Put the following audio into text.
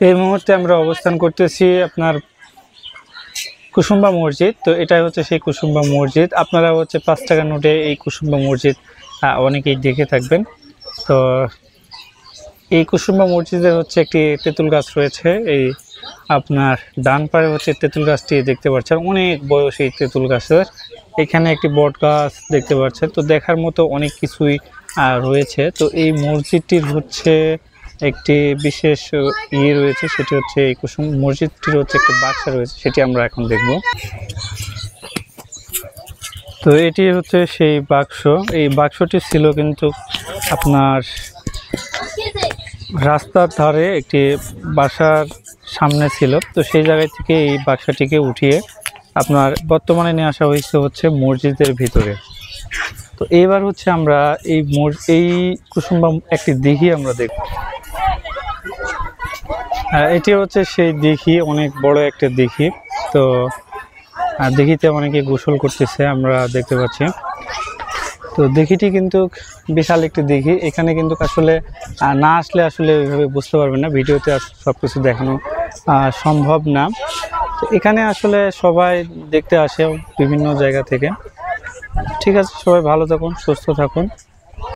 এই মুহূর্তে আমরা অবস্থান করতেছি আপনার কুসুম্বা মসজিদ। তো এটাই হচ্ছে সেই কুসুম্বা মসজিদ। আপনারা হচ্ছে 5 টাকা নোটে এই কুসুম্বা মসজিদ অনেকেই দেখে থাকবেন। তো এই কুসুম্বা মসজিদের হচ্ছে একটি তেঁতুল গাছ রয়েছে। এই আপনার ডান পারে হচ্ছে তেঁতুল গাছটি দেখতে পাচ্ছেন, অনেক বয়সী তেঁতুল গাছের। এখানে একটি বট গাছ দেখতে পাচ্ছেন। তো দেখার মতো অনেক কিছুই রয়েছে। তো এই মসজিদটির হচ্ছে একটি বিশেষ রয়েছে, সেটি হচ্ছে এই কুসুম মসজিদটির হচ্ছে একটা বাক্সা রয়েছে, সেটি আমরা এখন দেখব। তো এটি হচ্ছে সেই বাক্স। এই বাক্সটি ছিল কিন্তু আপনার রাস্তার ধারে একটি বাসার সামনে ছিল। তো সেই জায়গা থেকে এই বাক্সটিকে উঠিয়ে আপনার বর্তমানে নিয়ে আসা হয়েছে হচ্ছে মসজিদের ভিতরে। তো এইবার হচ্ছে আমরা এই কুসুম্বা একটি দিঘি আমরা দেখব। এটি হচ্ছে সেই দিঘি, অনেক বড় একটা দিঘি। তো দিঘিতে অনেকে গোসল করতেছে আমরা দেখতে পাচ্ছি। তো দিঘিটি কিন্তু বিশাল একটি দিঘি। এখানে কিন্তু আসলে না আসলে আসলে ওইভাবে বুঝতে পারবেন না, ভিডিওতে সব কিছু দেখানো সম্ভব না। তো এখানে আসলে সবাই দেখতে আসে বিভিন্ন জায়গা থেকে। ঠিক আছে, সবাই ভালো থাকুন, সুস্থ থাকুন।